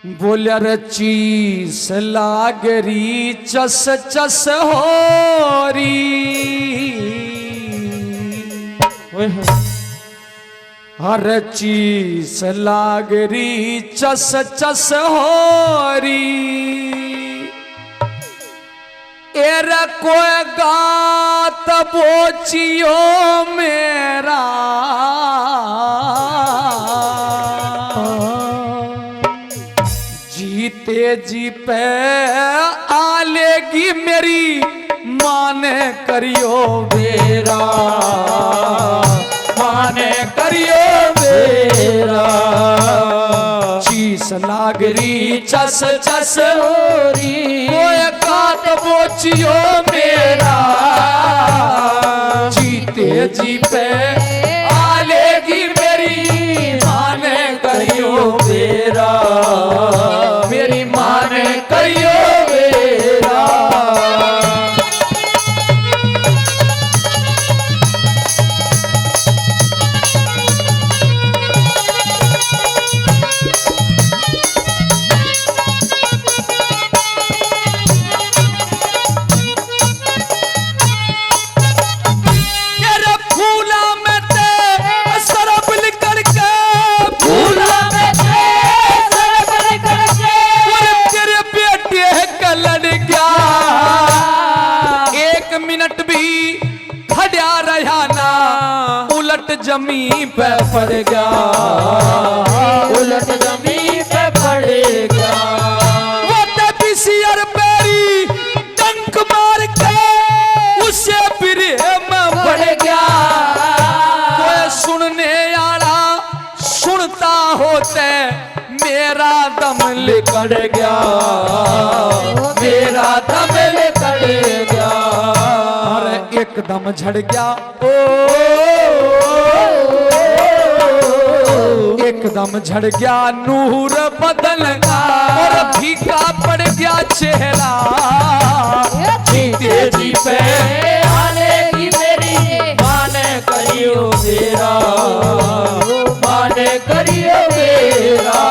बोलिया रे चीस लागरी चस चस होरी। हर चीस लागरी चस चस होरी। एर कोई गात बोचियो मेरा जीते जी पे आलेगी मेरी माने करियो बेरा, माने करियो बेरा। चीस लागरी चस चस होरी कोई गात बोचियो मेरा जीते जी पे आलेगी मेरी माने करियो बेरा, मेरी माने करियो बेरा। जमी पे पड़ गया, उलट जमी पे पड़ गया। वो तपीसियर पैरी डंक मार के उसे फिर में पड़ गया। कोई सुनने आला सुनता होते मेरा दम लिकड़ गया, मेरा दम लिकड़ गया। अरे एकदम झड़ गया एकदम झड़ गया नूर बदल का और फीका पड़ गया चेहरा। जीते जी पे आलेगी मेरी माने करियो बेरा, माने करियो बेरा।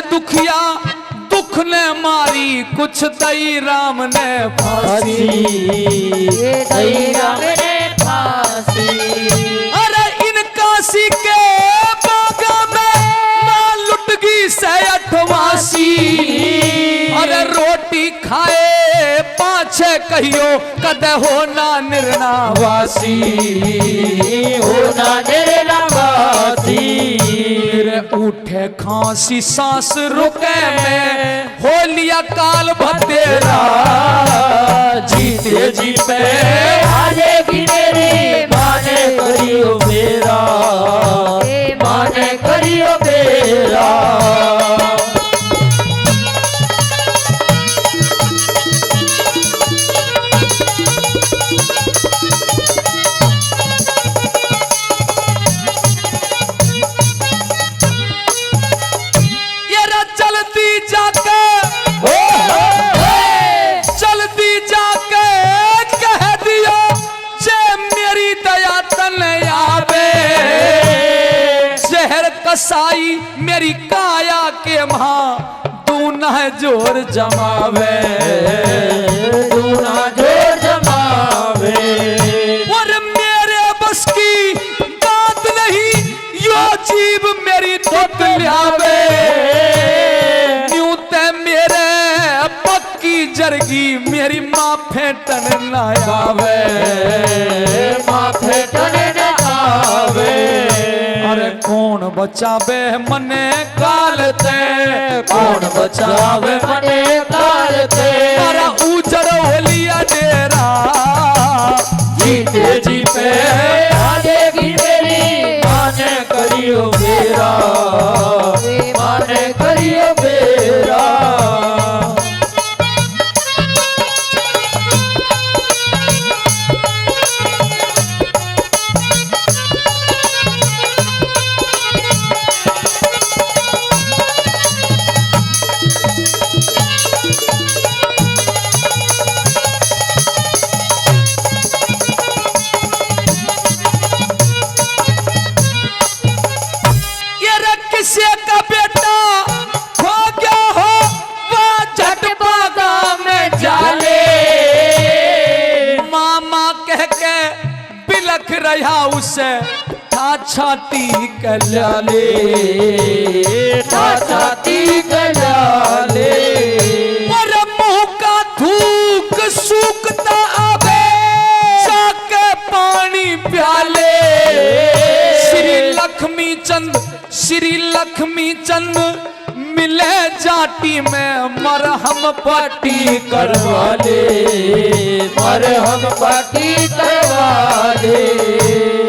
दुखिया दुख ने मारी कुछ दई राम ने फांसी, दई राम ने फांसी। अरे इन काशी के बागा में मां लुट गई से 88। अरे रोटी खाए पाँच कहियो कद होना निर्णावासी, होना निर्णावासी। उठे खांसी सांस रुके में हो लिया काल भतेरा। जीते जी पे आलेगी मेरी माने करियो बेरा, माने करियो बेरा। जल्दी जाके कह दियो जे मेरी दया तन आवे। जहर कसाई मेरी काया के मां दूना जोर जमावे, दूना जोर जमावे। और मेरे बस की बात नहीं यो जीव मेरी दुख ल्यावे। जरगी मेरी माँ फेंटन न आवे, माँ फेंटन न आवे। अरे कौन कौन बचावे मने काल ते, कौन बचावे मने काल ते, मारा उजड़ होलिया डेरा जीते जी पे आजेगी मेरी माने करियो बेरा, माने करियो बेरा। रहा उसे था छाती कल्याले, था छाती कल्याले, और मुंह का थूक सूखता आवे जाके पानी प्याले। श्री लक्ष्मी चंद मिले जाटी में मरहम पट्टी करवा ले, मरहम पट्टी करवा ले।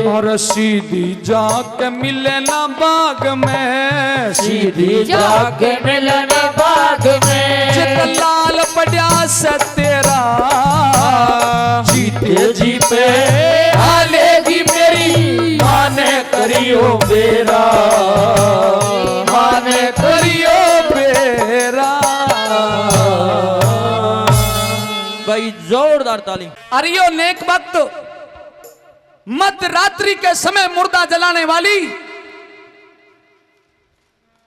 और सीधी जाके मिले ना बाग में, सीधी जाके मिले ना बाग में, जित लाल पड़ा से तेरा जीते जी पे हालेगी मेरी माने करियो बेरा, माने करियो बेरा। भाई जोरदार ताली। अरियो नेक वक्त मध्य रात्रि के समय मुर्दा जलाने वाली,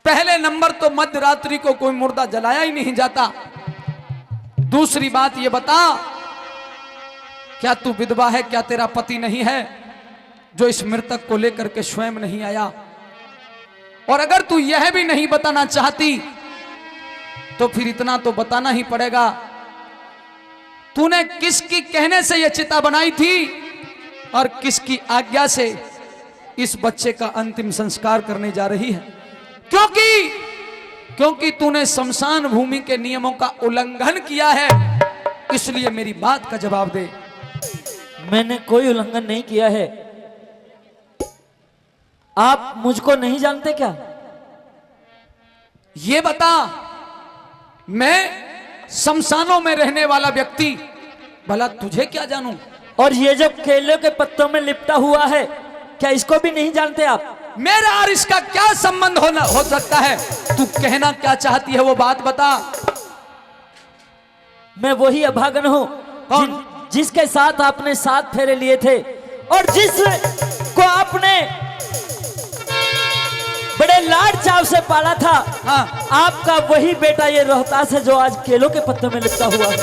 पहले नंबर तो मध्य रात्रि को कोई मुर्दा जलाया ही नहीं जाता। दूसरी बात ये बता, क्या तू विधवा है, क्या तेरा पति नहीं है जो इस मृतक को लेकर के स्वयं नहीं आया? और अगर तू यह भी नहीं बताना चाहती तो फिर इतना तो बताना ही पड़ेगा, तूने किसकी कहने से यह चिता बनाई थी और किसकी आज्ञा से इस बच्चे का अंतिम संस्कार करने जा रही है? क्योंकि तूने शमशान भूमि के नियमों का उल्लंघन किया है, इसलिए मेरी बात का जवाब दे। मैंने कोई उल्लंघन नहीं किया है। आप मुझको नहीं जानते क्या? ये बता, मैं शमशानों में रहने वाला व्यक्ति, भला तुझे क्या जानूं? और ये जो केलों के पत्तों में लिपटा हुआ है, क्या इसको भी नहीं जानते आप? मेरा और इसका क्या संबंध हो सकता है? तू कहना क्या चाहती है वो बात बता। मैं वही अभागन हूं जिसके साथ आपने 7 फेरे लिए थे, और जिसको आपने बड़े लाड चाव से पाला था। हाँ। आपका वही बेटा ये रोहतास है जो आज केलों के पत्तों में लिपटा हुआ है।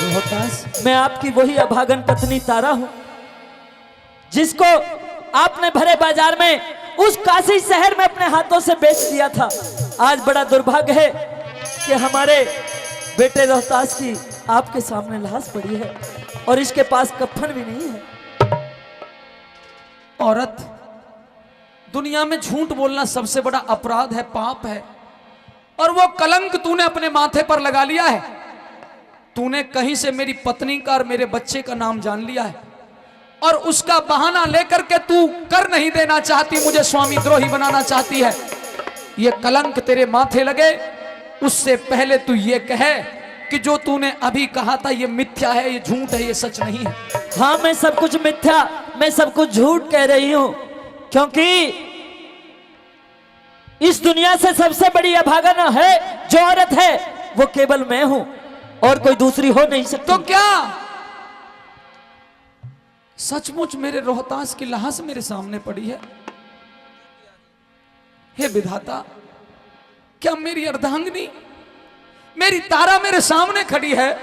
रोहतास? मैं आपकी वही अभागन पत्नी तारा हूं, जिसको आपने भरे बाजार में उस काशी शहर में अपने हाथों से बेच दिया था। आज बड़ा दुर्भाग्य है कि हमारे बेटे रोहतास की आपके सामने लाश पड़ी है और इसके पास कफन भी नहीं है। औरत, दुनिया में झूठ बोलना सबसे बड़ा अपराध है, पाप है, और वो कलंक तूने अपने माथे पर लगा लिया है। तूने कहीं से मेरी पत्नी का और मेरे बच्चे का नाम जान लिया है, और उसका बहाना लेकर के तू कर नहीं देना चाहती, मुझे स्वामी द्रोही बनाना चाहती है। ये कलंक तेरे माथे लगे उससे पहले तू ये कहे कि जो तूने अभी कहा था ये मिथ्या है, ये झूठ है, ये सच नहीं है। हाँ, मैं सब कुछ मिथ्या, मैं सब कुछ झूठ कह रही हूं, क्योंकि इस दुनिया से सबसे बड़ी अभागन है जो औरत है वो केवल मैं हूं, और कोई दूसरी हो नहीं सकती। तो क्या सचमुच मेरे रोहतास की लाश मेरे सामने पड़ी है? हे विधाता, क्या मेरी अर्धांगिनी, मेरी तारा मेरे सामने खड़ी है?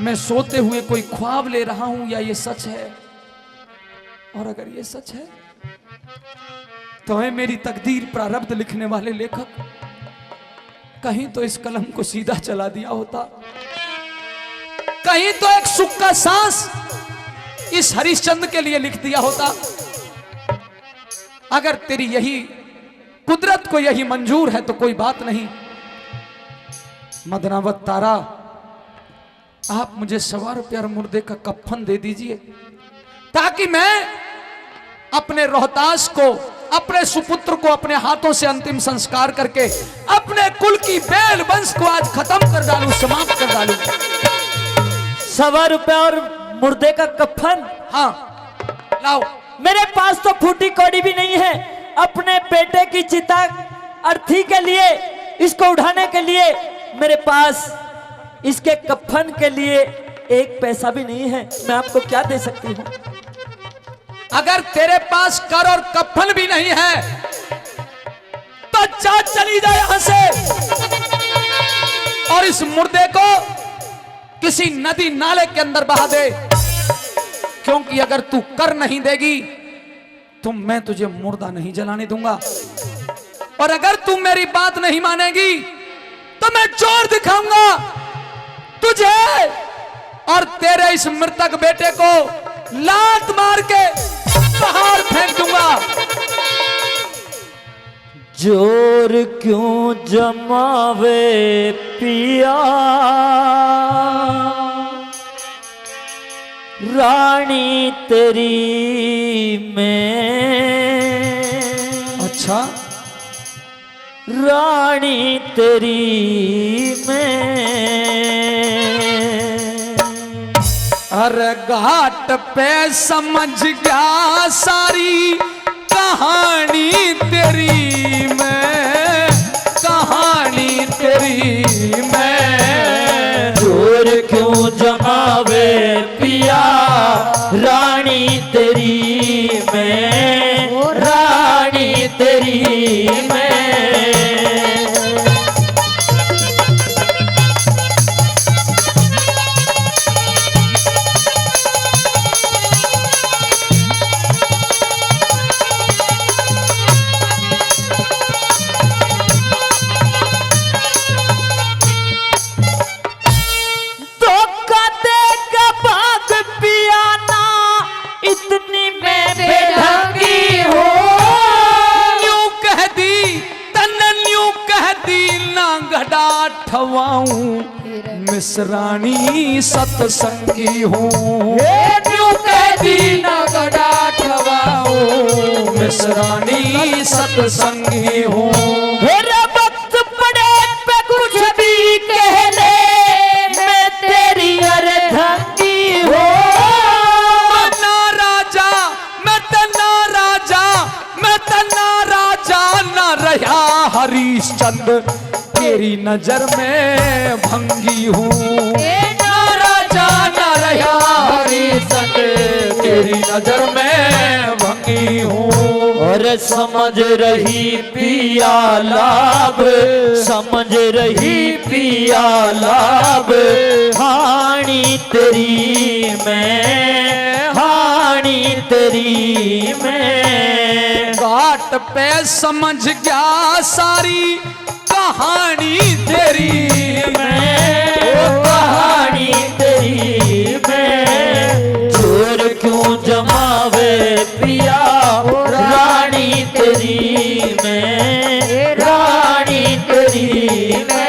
मैं सोते हुए कोई ख्वाब ले रहा हूं या ये सच है? और अगर ये सच है तो है मेरी तकदीर प्रारब्ध लिखने वाले लेखक, कहीं तो इस कलम को सीधा चला दिया होता, कहीं तो एक सुख का सांस इस हरिश्चंद्र के लिए लिख दिया होता। अगर तेरी यही कुदरत को यही मंजूर है तो कोई बात नहीं। मदनावत तारा, आप मुझे 1.25 रुपया मुर्दे का कफन दे दीजिए, ताकि मैं अपने रोहतास को, अपने सुपुत्र को अपने हाथों से अंतिम संस्कार करके अपने कुल की बेल वंश को आज खत्म कर डालूं, समाप्त कर डालूं। 1.25 रुपया और मुर्दे का कफन? हाँ लाओ। मेरे पास तो फूटी कौड़ी भी नहीं है। अपने बेटे की चिता अर्थी के लिए, इसको उठाने के लिए मेरे पास इसके कफन के लिए 1 पैसा भी नहीं है। मैं आपको क्या दे सकती हूँ? अगर तेरे पास कर और कफन भी नहीं है तो जा, चली जाए यहां से और इस मुर्दे को किसी नदी नाले के अंदर बहा दे, क्योंकि अगर तू कर नहीं देगी तो मैं तुझे मुर्दा नहीं जलाने दूंगा, और अगर तू मेरी बात नहीं मानेगी तो मैं जोर दिखाऊंगा तुझे और तेरे इस मृतक बेटे को लात मार के बाहर फेंक दूंगा। जोर क्यों जमावे पिया, रानी तेरी मैं। अच्छा, रानी तेरी मैं। अरे घाट पे समझ गया सारी कहानी तेरी मैं, कहानी तेरी मैं। जोर क्यों जमावे पिया, रानी तेरी मैं, रानी तेरी मैं। मिसरानी सतसंगी हूँ, न्यू कह दी ना गड़ा ठवाऊं, मिसरानी सतसंगी हूँ। मेरा वक्त पड़े पे कुछ भी कह ले, मैं तेरी अर्धंगी हूँ। मैं ना राजा, मैं तना राजा, मैं तना राजा ना रहा हरिश्चंद्र, तेरी नजर में भंगी हूँ। ना राजा ना रहा हरिश्चंद्र, तेरी नजर में भंगी हूँ। और समझ रही पिया लाभ, समझ रही पिया लाभ, हानि तेरी मैं, हानि तेरी मैं। घाट पे समझ गया सारी कहानी तेरी मैं, कहानी तेरी मैं। जोर क्यों जमावे पिया, रानी तेरी मैं, रानी तेरी मैं।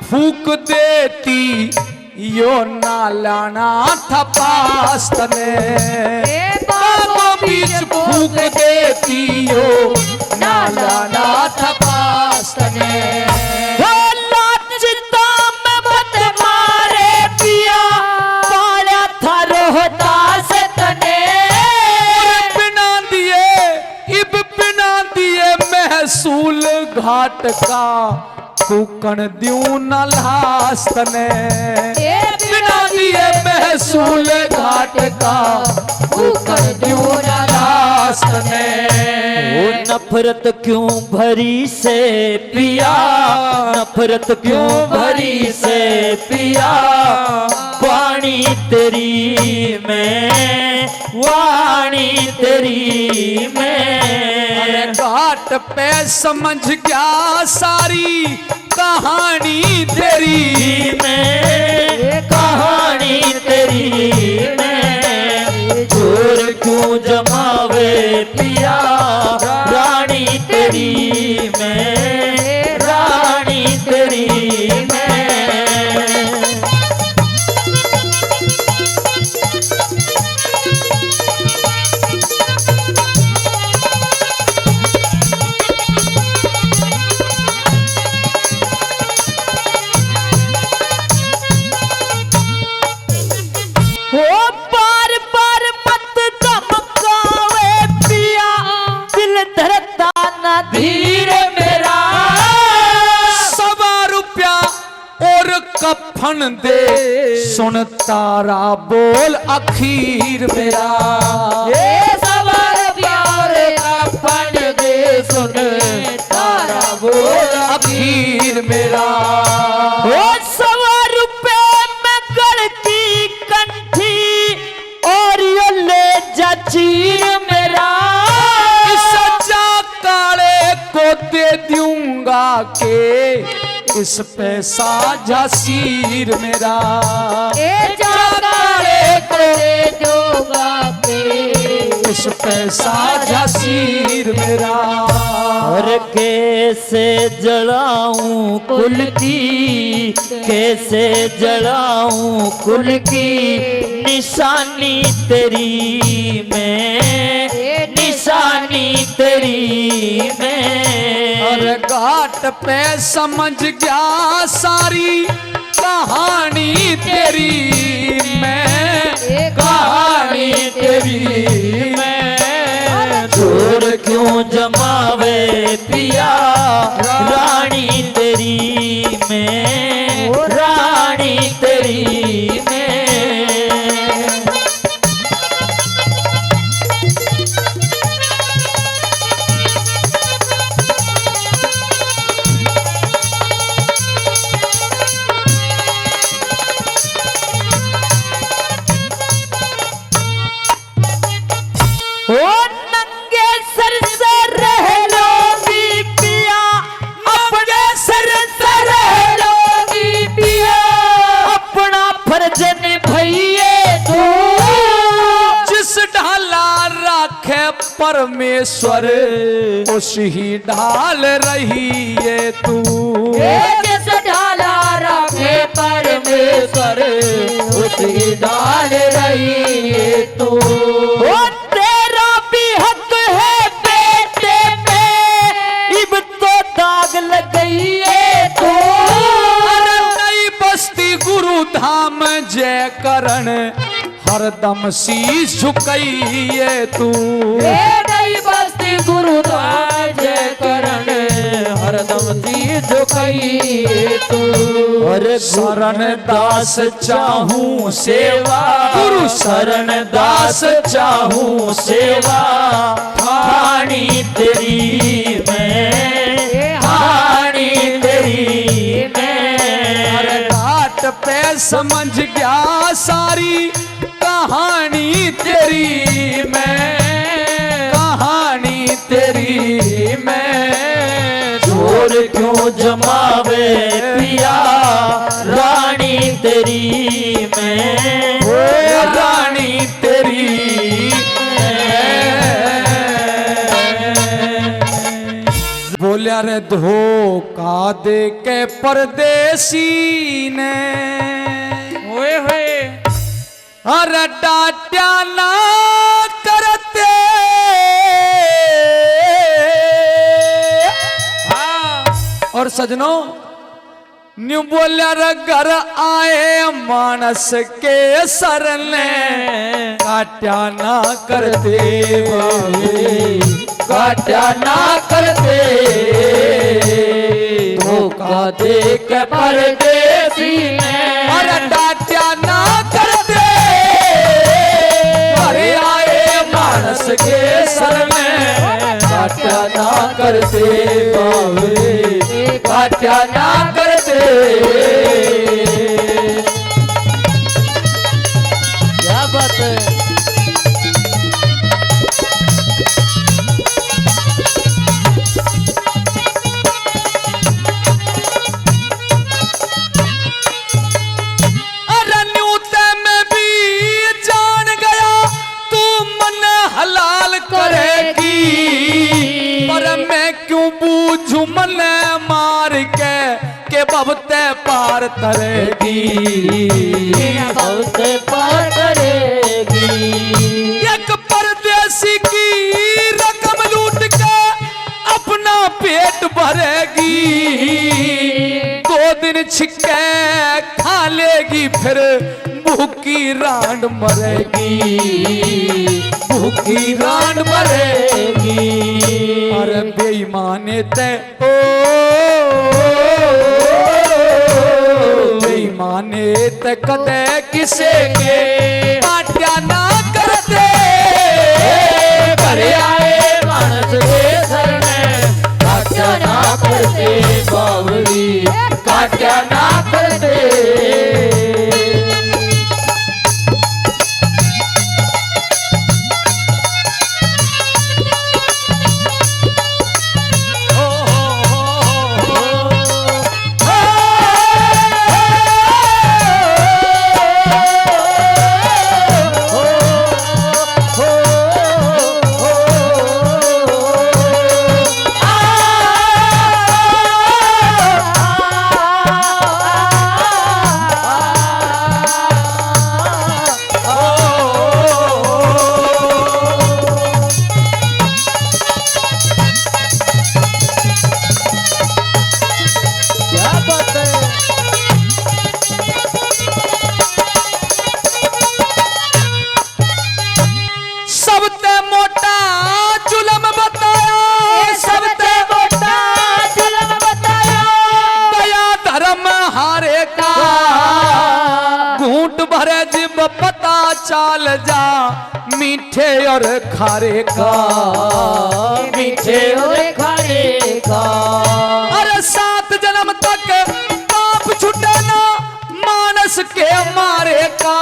फूक देती यो नालाना थपास तने, बाबा बीच फूक देती यो नालाना थपास तने। महसूल घाट का कुकण द्यू न लास्त ने बिना दिए महसूल घाट का कुकण द्यू न लास्त ने। वो नफरत क्यों भरी से पिया, नफरत क्यों भरी से पिया, वाणी तेरी में, वाणी तेरी में। घाट पे समझ गया सारी कहानी तेरी में, कहानी तेरी में। जोर क्यों जमावे पिया, रानी तेरी में, रानी तेरी में। धीर मेरा 100 रुपया और कफन दे, सुन तारा बोल आखिर मेरा। ये 100 प्यार कफन दे, सुन तारा बोल आखिर मेरा। वो 100 रुपए में गढ़ती कंठी और ये ले जा चीर मेरा। को दे दूंगा के इस पैसा जासीर मेरा। जाकारे को दे दूंगा के इस पैसा जासीर मेरा। और कैसे जलाऊं कुल की, कैसे जलाऊं कुल की, निशानी तेरी में, निशानी तेरी में। और घाट पे समझ गया सारी कहानी तेरी में, कहानी तेरी में। जोर क्यों जमावे पिया, रानी तेरी में, रानी तेरी में। ओ नंगे सर से रह लोगी पिया, अपने सर से रह लोगी पिया, अपना फर्ज निभाइए तू। जिस ढाला राखे परमेश्वर उस ही ढाल रही है तू। जिस ढाला राखे परमेश्वर उस ही ढाल रही है तू। धाम जय करण हरदम शीश झुकाइए तू। नई बस्ती गुरु धाम जय करण हरदम शीश झुकाइए तू। और शरण दास चाहूं सेवा, गुरु शरण दास चाहूं सेवा, हानि तेरी में, हानि तेरी में। पे समझ गया सारी कहानी तेरी में, कहानी तेरी में। जोर क्यों जमावे पिया, रानी तेरी में, रानी तेरी बोलिया रे धोखा दे के परदेसी ने, ओए होए अरे डांटा ना करते। और सजनों न्यू बोलिया रे घर आए मानस के सरने, काट्या ना करते काट्या ना करते। धोखा दे के परदेसी ने अरे डांटा ना कर दे घर आए मानस के सर में काटा ना करते बावरे काटा ना करते क्या बात है मन मार के बबते पार तरेगी बबते पार करेगी एक परदेसी की रकम लूट के अपना पेट भरेगी 2 दिन छिके खा लेगी फिर भूखी रांड मरेगी भूखी रांड मरेगी अरे बेईमाने ते बेईमाने ते कदे किसे के काट्या ना करते घर आए मानस के सर में काट्या ना करते बावरी काट्या ना करते पता चाल जा मीठे और खारे का मीठे और खारे का अरे 7 जन्म तक पाप छूटे ना मानस के मारे का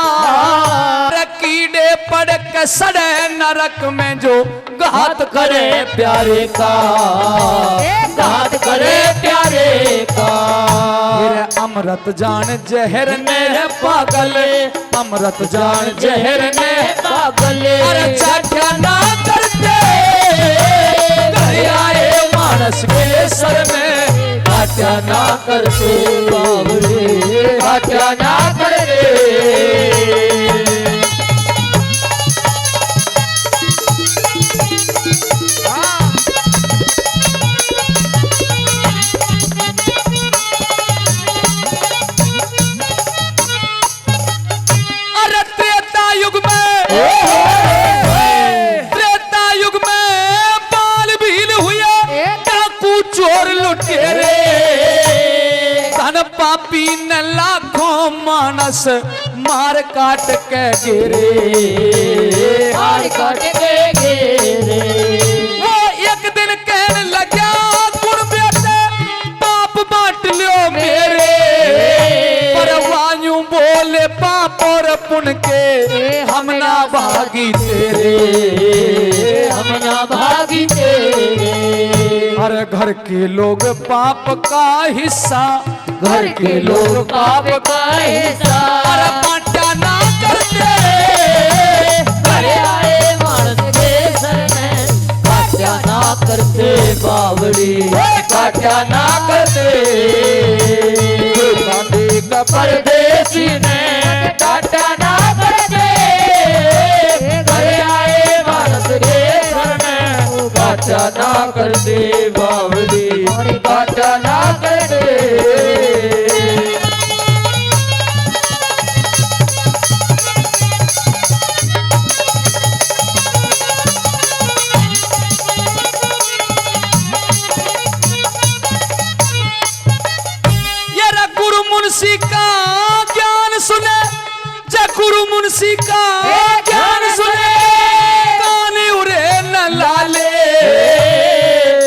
अरे कीड़े पड़ के सड़े नरक में जो घात करे प्यारे का घात करे प्यारे का अमृत जान जहर ने पागल अमृत जान जहर ने पागल अरे चाचा ना करते घर आए मानस के सर में काट्या ना करते बावरे काट्या ना करते पापी न लाखों मानस मार काट के गिरे मार काट के गिरे वो एक दिन कहने लगा गुण बेटे पाप बांट लो मेरे पर वायु बोले पाप और पुण्य के हम ना भागी तेरे हम ना भागी तेरे हर घर के लोग पाप का हिस्सा घर के लोग पाप का हिस्सा अरे बांटा ना करते घर आए मानस के सर में काट्या ना करते बावड़ी काट्या ना करते परदेसी ने काट्या ना करते घर आए मानस के सर में काट्या ना करते बावड़ी काट्या ना करते तुलसी का ज्ञान सुने कान उरे न लाले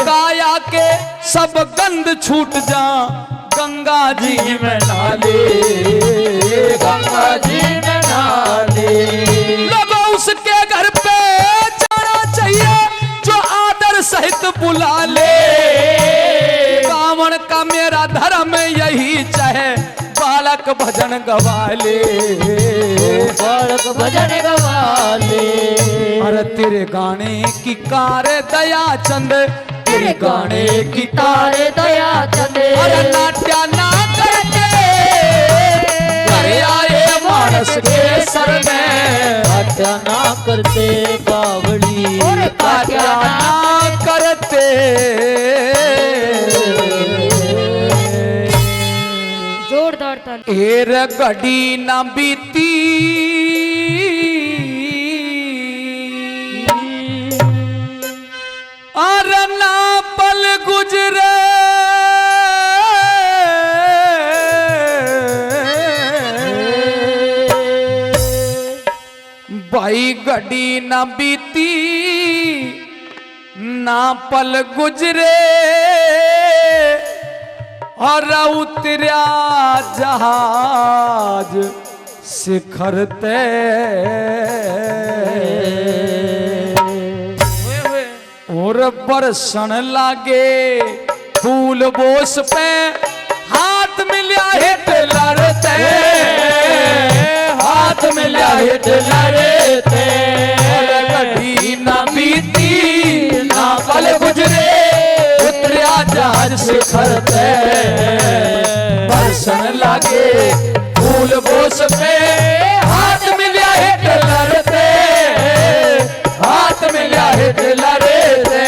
काया के सब गंध छूट जा गंगा जी में नाले गंगा जी में नाले लोगों उसके घर पे जाना चाहिए जो आदर सहित बुला ले कावण का मेरा धर्म यही चाहे बालक भजन गवाले बालक भजन गवाले अरे तेरे गाने की कार दया चंद तेरे गाने की कार दया चंदे अरे नाट्या ना करके घर आए मानस के सर में नाट्या ना करते बावड़ी नाट्या ना करते जोरदार ताली एर घड़ी ना बीती और ना पल गुजरे भाई घड़ी ना बीती ना पल गुजरे और उतरा जहाज शिखर ते और बरसन लागे फूल बोस पे हाथ मिलिया हिटलर ते हाथ मिलिया हिटलर ते कभी ना बीती ना पल गुजरे उतरिया जहाज शिखर पे बरसन लागे फूल बोस पे हाथ मिलिया हिटलर ते हाथ मिलिया हिटलर ते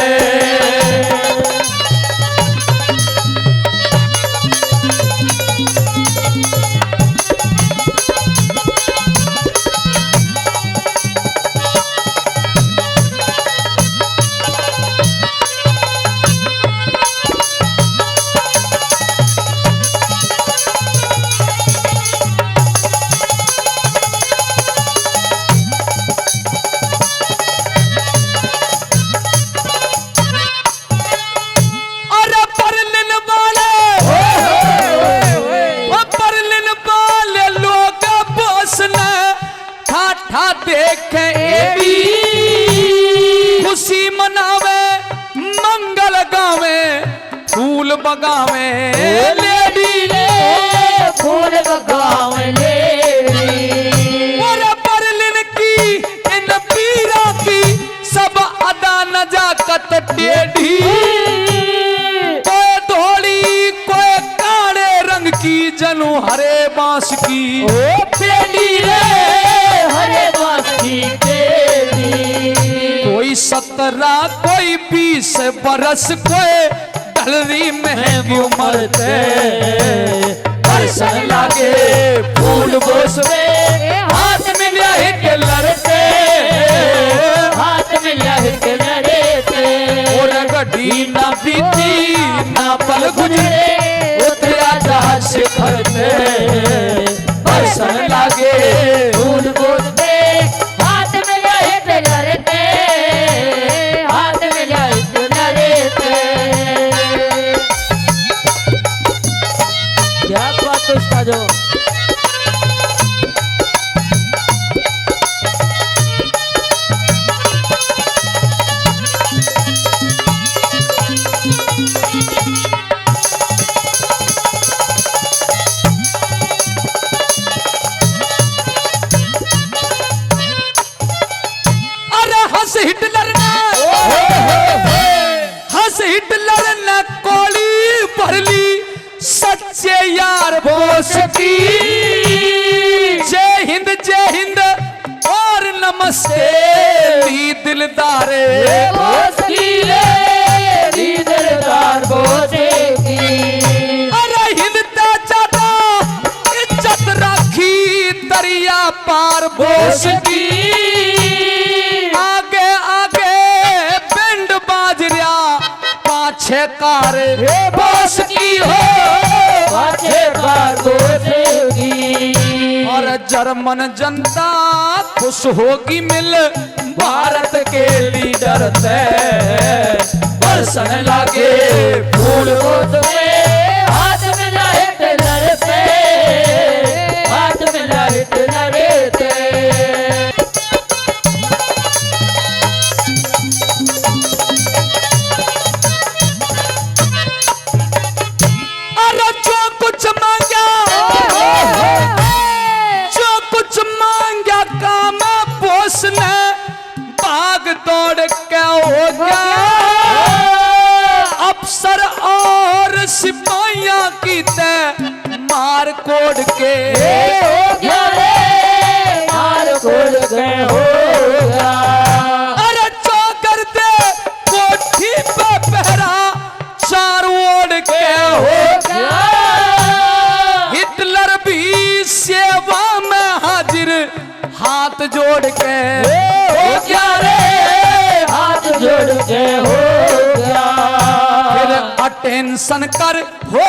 खुशी मनावे मंगल गावे फूल बगावे लेडी ले फूल बगावे लेडी और बर्लिन की इन पीरा की सब अदा नजाकत टेढ़ी कोई धोली कोई काले रंग की जनू हरे बांस की पेड़ी रे हरे बांस की कोई 17 कोई 20 बरस कोई ढलरी महंगी उम्र ते बरसन लागे फूल बोस में हाथ मिलिया हिटलर ते हाथ मिलिया हिटलर ते और गड्डी ना बीती ना पल गुजरे उतरिया जहाज शिखर ते बरसन लागे फूल बोस में हाथ मिलिया हिटलर ते हाथ मिलिया हिटलर ते क्या बात उसका जो हिटलर ने कोली भरली सच्चे यार बोस की जय हिंद और नमस्ते ली दिलदारे बोस की ली दिलदार बोस की अरे हिंद ता ज्यादा इज्जत राखी दरिया पार बोस की पाछे कार बोस की हो पाछे कार बोस की और जर्मन जनता खुश होगी मिल भारत के लीडर थे बरसन लागे फूल हाथ मिला हिटलर पे, हाथ मिला हिटलर पे। अरे जो कुछ मांगा काम बोस ने भाग दौड़ के हो गया अफसर और सिपाहियों की तय मार कोड़ के मार कोड़ के हो गया। अरे चौकर दे कोठी पे पहरा चारों ओर के हो गया हिटलर भी सेवा में हाजिर हाथ जोड़ के हो गया रे, हाथ जोड़ के हो गया। फिर अटेंशन कर हो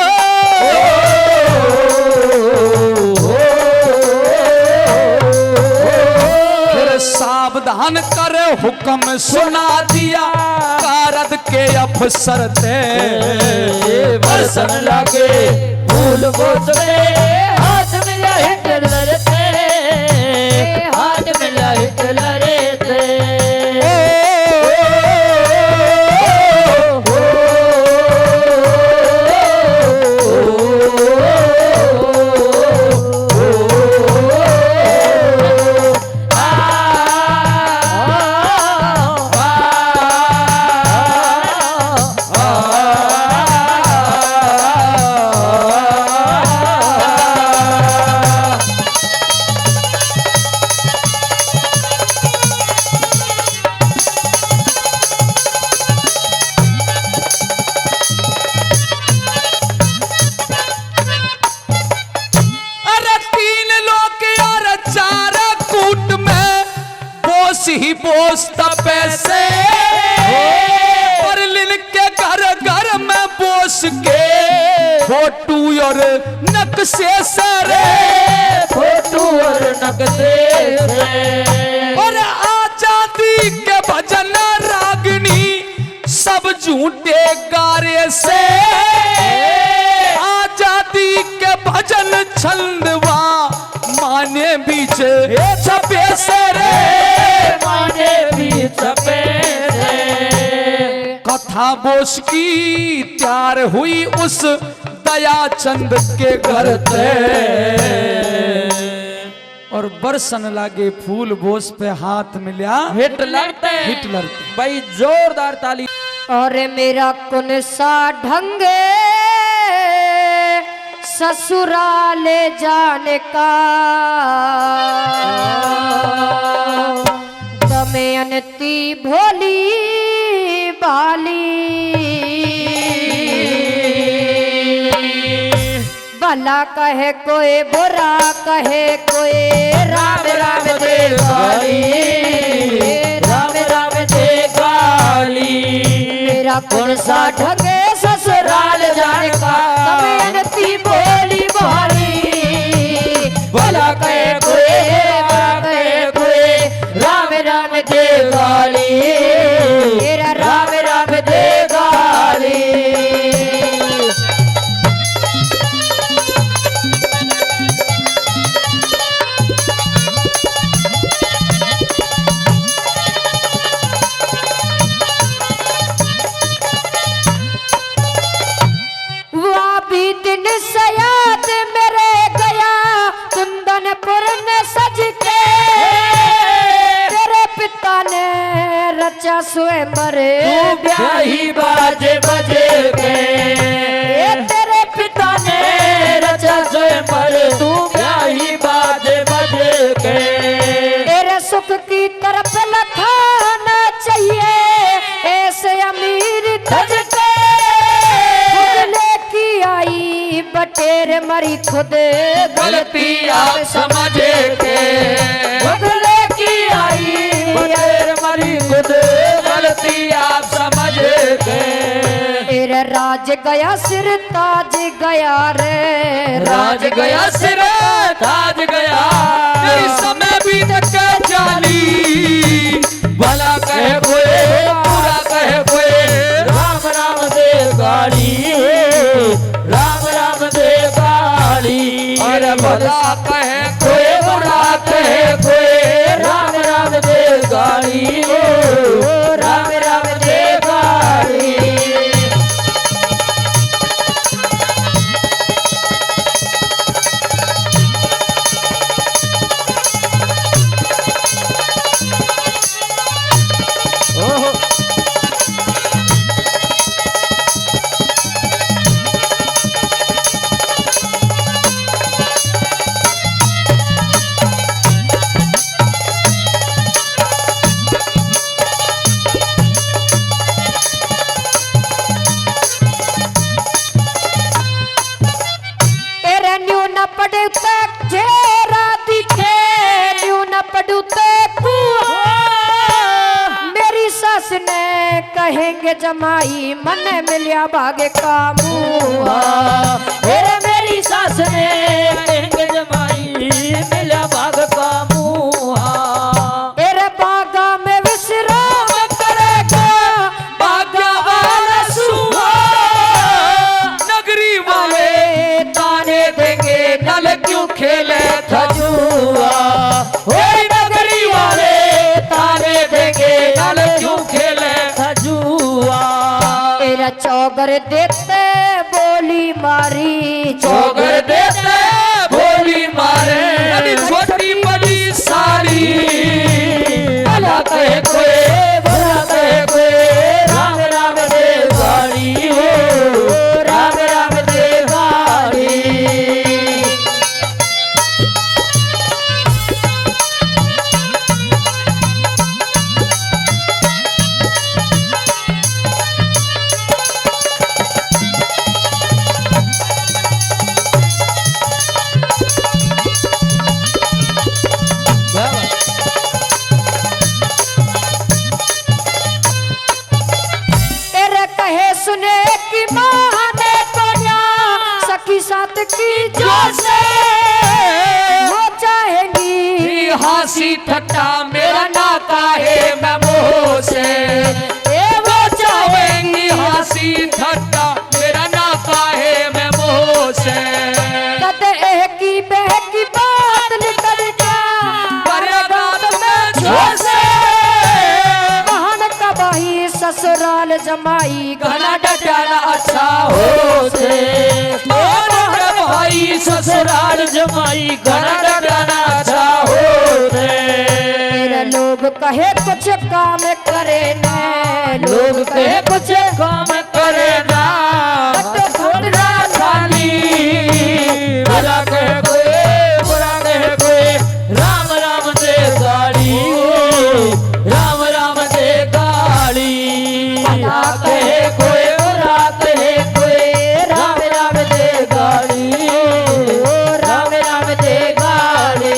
फिर सावधान कर हुक्म सुना दिया कारद के अफसर थे बरसन लगे फूल बोतले हाथ मिला हिटलर थे, हाथ मिला हिटलर थे। ही पोस्ता पैसे बर्लिन के घर घर में बोस के फोटू और नक्शे सरे फोटू और नक्शे और आजादी के भजन रागनी सब झूठे गारे से आजादी के भजन छंदवा माने बीच छपे सरे माने बीच छपे कथा बोस की तैयार हुई उस दयाचंद के घर थे और बरसन लागे फूल बोस पे हाथ मिला हिटलर हिटलर भाई जोरदार ताली। और मेरा कौन सा ढंगे ससुराले जाने का दमयंती भोली बाली भला कहे कोई बुरा कहे कोई राम राम दे गाली राम राम दे गाली। मेरा कौन सा ढंगे ससुराल जाने का दमयंती भोली भाली भला कहे कोई बुरा कहे कोई राम राम दे गाली मेरा राम राम दे गाली। सयाद मेरे गया कुंदनपुर ने सज के तेरे पिता ने रचा स्वयंवर ब्याही बाजे बजे के तेरे पिता ने रचा स्वयंवर तू ब्याही बाजे बजे के तेरे सुख की तरफ लखाना चाहिए ऐसे अमीर धज के आई बटेर मरी खुद गलती आप समझ के बगले की आई बटेर मरी खुद गलती आप समझ के तेरा राज गया सिर ताज गया रे राज गया सिर ताज गया भला कहे कोई बुरा कहे कोई, राम राम दे गाड़ी हो, राम राम दे गाड़ी। ओहो तेरे न्यू न पड़ते जेरा दिखे, न्यू न पड़ते मेरी सास ने कहेंगे जमाई मन मिलिया भागे का मुआ। तेरे मेरी सास ने कहेंगे जमाई मिला भाग का मुहा। तेरे बागा में विश्राम करेगा भाग्य वाला सुहा, नगरी वाले ताने देंगे नल क्यों खेले खजुआ ओए नगरी वाले ताने देंगे नल क्यों खेले खजुआ। तेरा चौगर देते बोली मारी, चौगर देते बोली मारे, अरे छोटी बड़ी सारी भला कहे कोई बुरा कहे कोई, राम राम दे गाड़ी हो, राम राम दे गाड़ी। तेरे कहे सुने की माने तो या सखी साथ की जो से वो चाहेंगी हंसी ठट्टा मेरा नाता है मैं मोह से, वो चाहेंगी हंसी ठट्टा मेरा नाता है मैं मोह से। तद की बह की बात निकल जा बरगात में झोसे, महान कबाही ससुराल जमाई घना डटाना अच्छा हो से, और भाई ससुराल जमाई घना डटाना अच्छा हो से। तेरे लोग कहे कुछ काम करे न, लोग कहे कुछ काम करे ना, तो थोड़ा खाली बुरा कहे कोई बुरा कहे कोई, राम राम दे गाड़ी हो, राम राम दे गाड़ी। भला कहे कोई बुरा कहे कोई, राम राम दे गाड़ी हो, राम राम दे गाड़ी।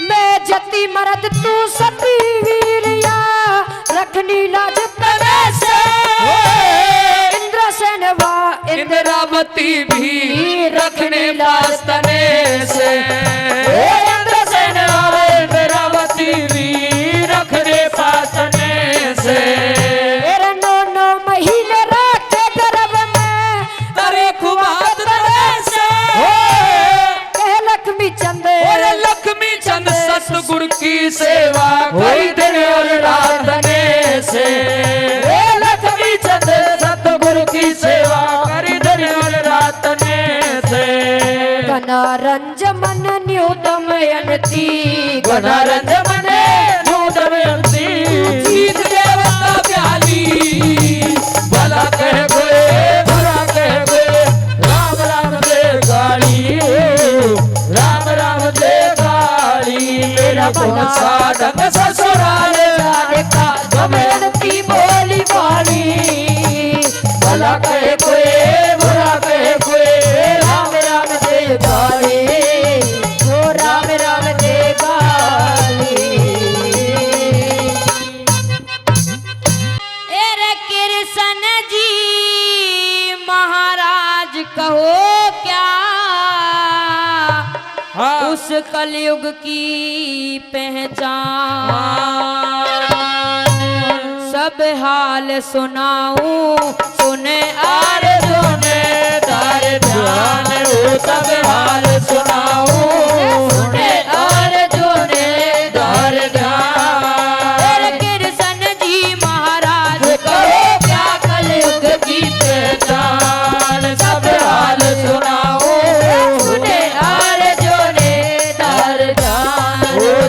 मैं जती मरद तू सती वीरिया रखनी लाज तवे से, इंद्रसेन वा इंद्रावती भी रखने वास्तने से, इंद्रसेन वाले इंद्रावती भी रखने पातने से। तेरे 9 महीने रखे गर्भ में तरे खुबात तरे से, कह लक्ष्मी चंद और लक्ष्मी चंद सतगुरु की सेवा कोई दिन और रात ने से, लक्ष्मी चंद सतगुरु की सेवा करी दिन और रात ने से। गणारंज मन न्यूतम अनती, गणारंज मने नूतनयंती, जीत देवता प्याली भला कहे कोई बुरा कहे कोई, राम राम दे गाड़ी हो, राम राम दे गाड़ी। मेरा कौन सा ढंग ससुराल जाने का गमनती बोली बाली, भला कहे कोई बुरा कहे कोई, राम राम दे गाड़ी ओ राम राम दे गाली। एरे कृष्ण जी महाराज कहो क्या, हाँ। उस कलयुग की पहचान, सब हाल सुनाऊं सुने अर्जुन धर ध्यान, सब हाल सुनाऊं सुने अर्जुन धर ध्यान। तेरे कृष्ण जी महाराज कहो क्या कलयुग की पहचान, सब हाल सुनाऊं सुने अर्जुन धर ध्यान,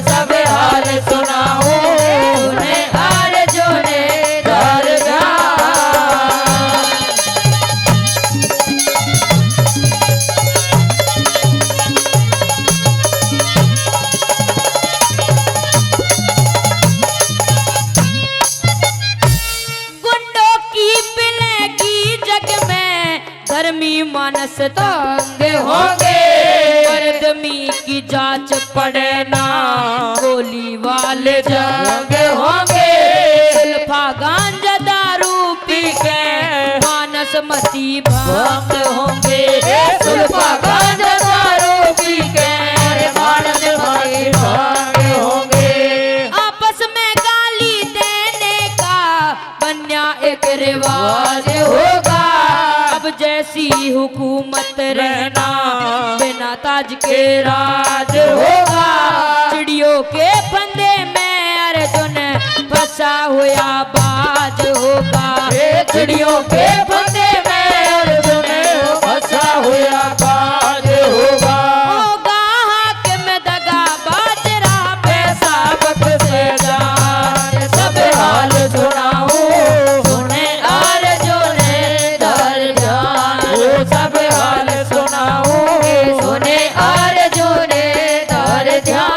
सब हाल सुनाऊं सुने अर्जुन धर ध्यान। गुंडों की पिलेगी जग में, धर्मी मानस तंग होंगे, मर्दमी की जांच पड़े ना, गोली वाले जंग होंगे। सुल्फा गांजा दारू पी के मानस मती भंग होंगे, सुल्फा गांजा दारू पी के मानस मती भंग होंगे। आपस में गाली देने का बन्या एक रिवाज होगा, अब जैसी हुकूमत रहना बिना ताज के राज होगा। चिड़ियों के फंदे में अर्जुन फंसा हुआ बाज होगा, चिड़ियों के फंदे में अर्जुन फंसा हुआ बाज होगा। होगा हाकिम दगा बाजरा पैसा वक्त से जान, सब हाल सुनाऊं सुने अर्जुन धर ध्यान, सब हाल सुनाऊं सुने अर्जुन धर ध्यान।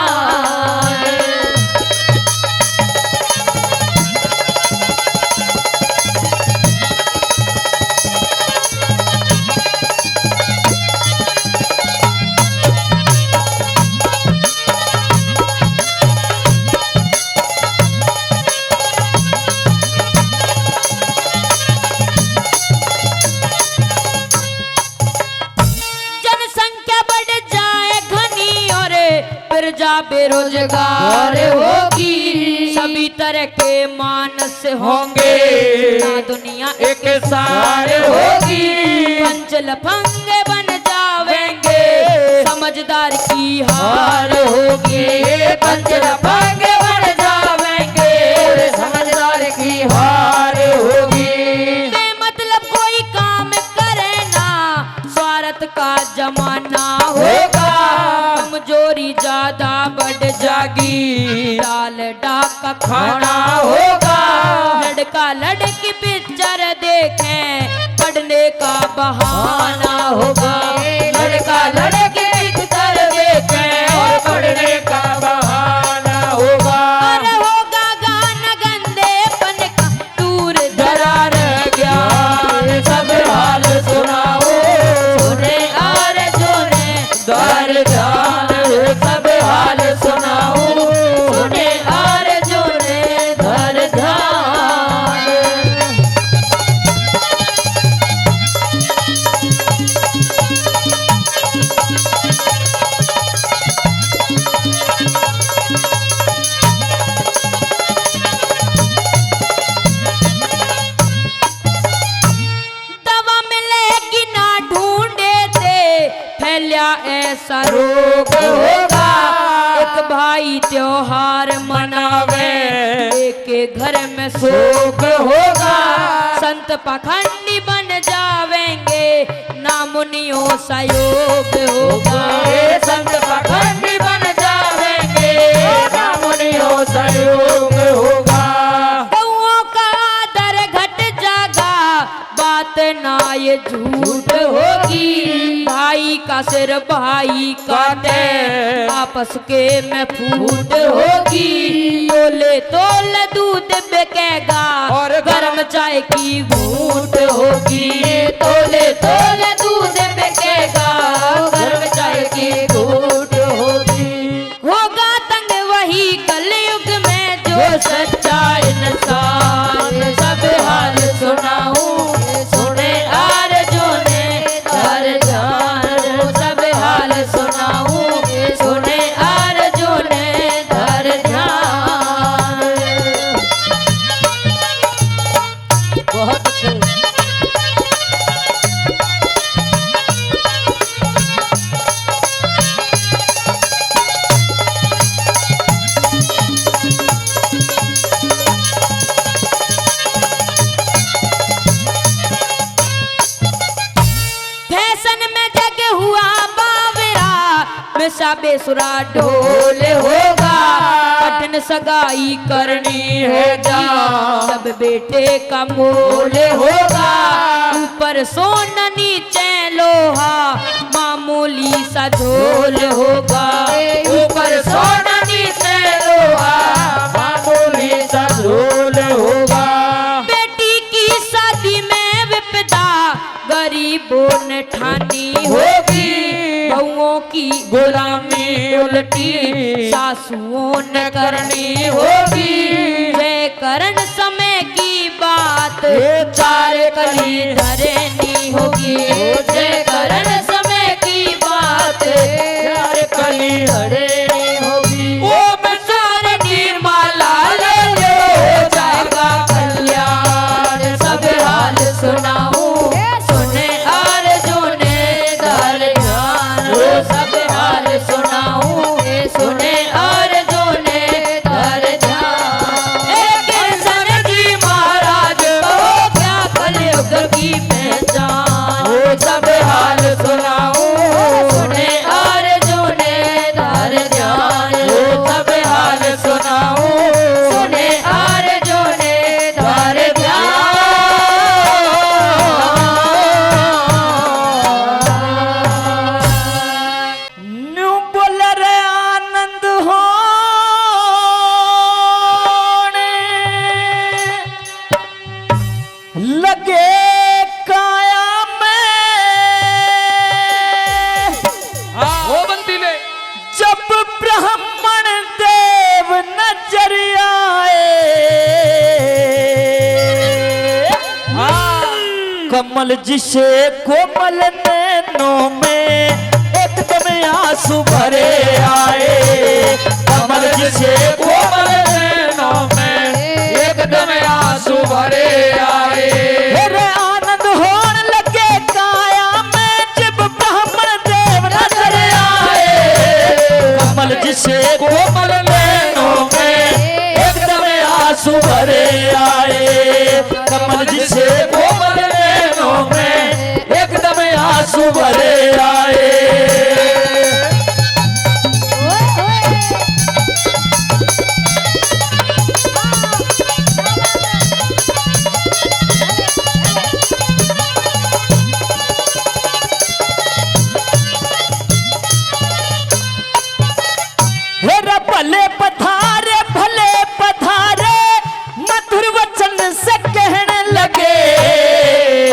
जनसंख्या बढ़ जाए घनी और प्रजा बेरोजगार होगी, सभी तरह के मानस होंगे ना दुनिया एक सार होगी, पंच लफंग बन जावेंगे, समझदार की हार होगी। पंच लफंग बन जावेंगे, समझदार की हार होगी। बेमतलब कोई काम करे ना, स्वार्थ का जमाना होगा, कमजोरी ज्यादा बढ़ जागी, डाल डाका खाना होगा। लड़का लड़की पिक्चर देखें पढ़ने का बहाना होगा, लड़का लड़की पिक्चर देखें और पढ़ने का बहाना होगा। अरे होगा गाना गंदेपन का दूर दरार ज्ञान, सब हाल सुनाओ सुने अर्जुन धर ध्यान, सब हाल सुनाओ सुने अर्जुन धर ध्यान। दवा मिलेगी ना ढूंढे थे, फैलिया ऐसा रोग होगा। एक भाई त्योहार मनावे, एक के घर में शोक होगा। संत पाखंडी बन जावेंगे, ना मुनियों सा योग होगा। संत पाखंडी बन जावेंगे, ना मुनियों सा योग होगा। गौओं का दर घट जागा, बात ना ये झूठ होगी। भाई का सिर भाई काटे, आपस के में फूट होगी। तोले तोले दूध बिकेगा, और गर्म चाय की घूट होगी। तोले तोले दूध बिकेगा, गर्म चाय की घूट होगी। होगा तंग वही कलयुग में जो सच्चा इंसान, सब हाल सुनाऊं सुने अर्जुन धर ध्यान, सब हाल सुनाऊं सुने दूल्हा बेसुरा ढोल होगा, कठिन सगाई करनी है जान, सब बेटे का मोल होगा, ऊपर सोना नीचे लोहा, मामूली सा झोल होगा, ऊपर सोना नीचे लोहा, मामूली सा झोल होगा। बेटी की शादी में विपदा गरीबों ने ठानी होगी, बहुओं की गुलामी उल्टी सासुओं ने करनी होगी, जय करण समय की बात चार कली धरनी होगी, जय करण समय की बात चार कली धरनी होगी। वो बेचारे की माला ले लो, जाएगा कल्याण, सब हाल सुनाऊं सुने आरज़ू ने दर जान, वो सब हाल सुनाऊं सुने आरज़ू ने दर जान। एक इंसान की महाराज को क्या कलयुग की पहचान, वो सब हाल सुनाऊं सुने आरज़ू ने दर जान, वो सब हाल सुनाऊं सुने आरज़ू ने दर जान। न्यू बोल रे आनंद हो लगे काया में, वो बनती ले जब ब्राह्मण देव नजर आए, कमल जिसे कोमल नैनों में एकदम आंसू भरे आए, कमल जिसे कोमल नैनों में एकदम आंसू भरे आए। मेरे आनंद होने लगे काया में, जब ब्राह्मण देव नजर आए, कमल जिसे कोमल नैनों में एकदम आंसू भरे आए, कमल जिसे कोमल नैनों में एकदम आंसू भरे आए। हेरा भले पधारे मधुर वचन से कहने लगे,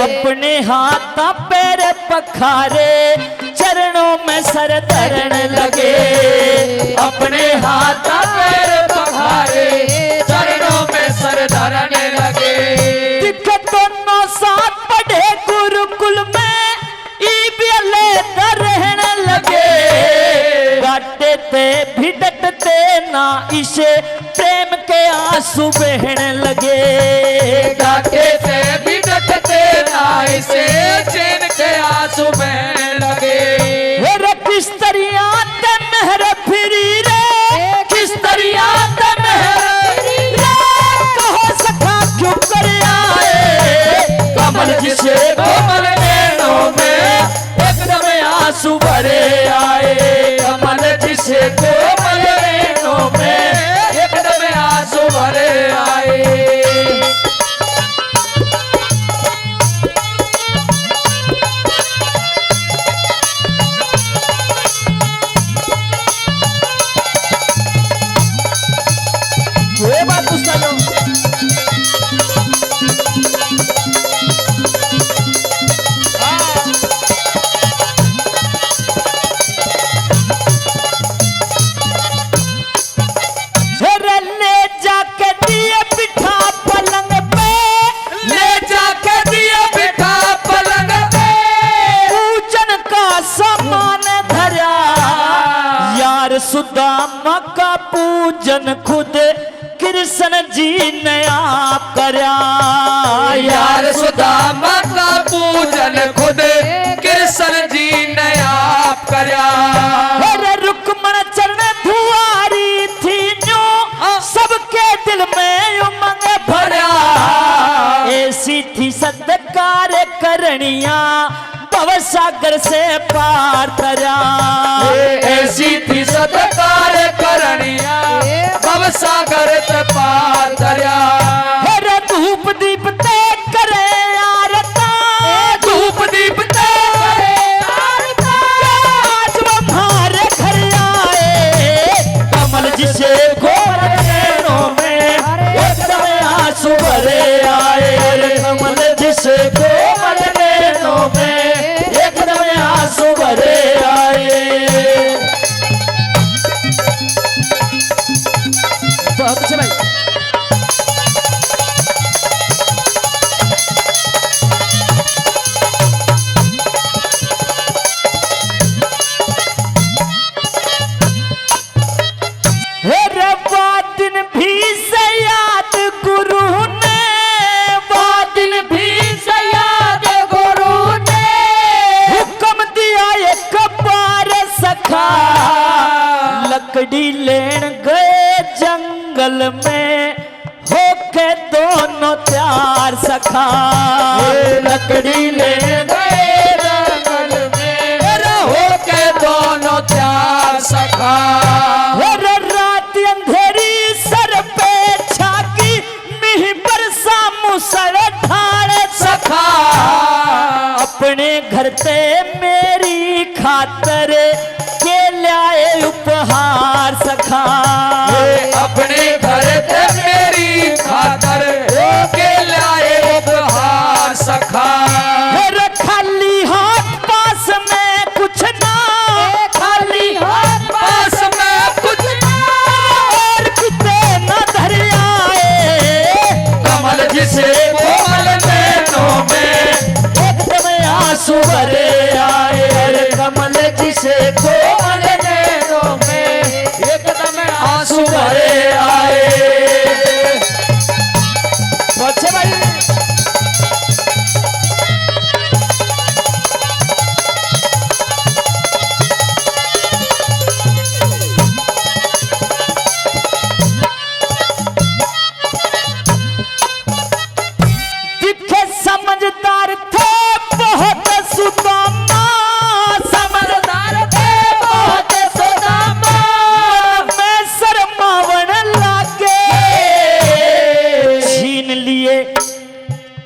अपने हाथ पैर पखारे चरणों में सर धरने लगे, अपने हाथ पैर पखारे चरणों में सर धरने लगे। दिखे दोनों साथ पढ़े गुरुकुल में, ईबले रहने लगे, गाते थे भी डटते ना इसे प्रेम के आंसू बहने लगे, गाते थे भी डटते ना इसे चैन के आंसू बहने लगे। रे किस तरिया ते मेहर फिरी रे, किस तरिया ते मेहर फिरी रे, कहो सखा क्यों कर आए, कमल जिसे कोमल नैनों में एकदम आंसू भरे आए, कमल जिसे कोमल नैनों में एकदम आंसू भरे आए। ये बात पूछता लो। ले जाके दिए बिठा पलंग पे, ले जाके दिया बिठा पलंग पे, पूजन का सामान धरा, यार सुदामा का पूजन खुद कृष्ण जी ने आप करा, यार सुदामा का पूजन खुद कृष्ण जी ने आप करा। अरे रुक्मण चरण धुआरी थी जो सबके दिल में उमंग भरा, ऐसी थी सत्कार करनिया भव सागर से पार तरा। ऐसी थी सत्कार करनिया भव सागर ते पार तरिया। हेरे धूप दीप ते करे आरता, धूप दीप ते करे आरता, आज वो हमारे घर आए कमल जिसे घोर नैनों में एकदम आंसू भरे आए। कमल जिसे घोर नैनों में एकदम आंसू भरे आए। बहुत अच्छे भाई। हेरे बातिन भी से याद गुरु ने, बातिन भी से याद गुरु ने हुक्म दिया एक बार सखा। लकड़ी लेन गए जंगल में होके दोनों त्यार सखा। लकड़ी लेन गए जंगल में होके दोनों त्यार सखा। रात अंधेरी सर पे छाकी मिही बरसा मुसल ठाड़ सखा। अपने घर ते मेरी खातर के लाए उपहार सखा। अपने घर ते मेरी खातर के लाए उपहार सखा। मेरे खाली हाथ पास में कुछ ना, खाली हाथ पास में कुछ और किते न धर आए। कमल जिसे कोमल नैनों में एकदम आंसू भरे आए। कमल जिसे कोमल नैनों में एकदम आंसू भरे आए। अच्छे भाई। दिखे समझदार थे बहुत सुदामा, समझदार थे बहुत सुदामा। मैं शर्मावन लागे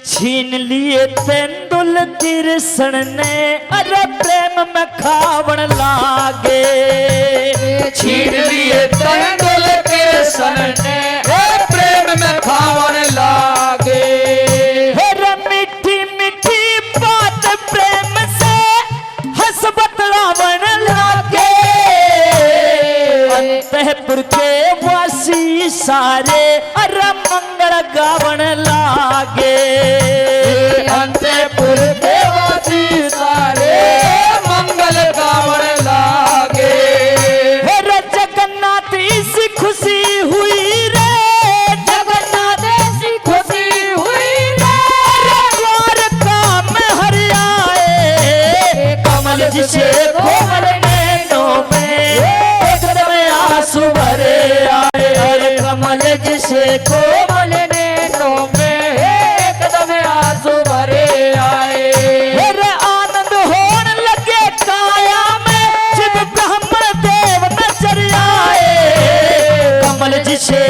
छीन लिए तेंदुल कृष्ण ने, अरे प्रेम में खावन लागे। छीन लिए तेंदुल कृष्ण ने प्रेम में खावन लागे। हेरे मीठी मीठी बात प्रेम से हंस बतलावन लागे। अंतःपुर के वासी सारे अरे मंगल गावन लागे। अंतःपुर के वासी सारे मंगल गावन लागे। हेरे जगन्नाथ इसी खुशी हुई रे, जगन्नाथ इसी खुशी हुई रे। द्वारका में हरि आए कमल जिसे कोमल नैनों में एकदम आंसू भरे आए। अरे कमल जिसे कोमल नैनों में एकदम आंसू भरे आए। हेरे आनंद होन लगे काया में, शिव ब्रह्म देव नजर आए। कमल जिसे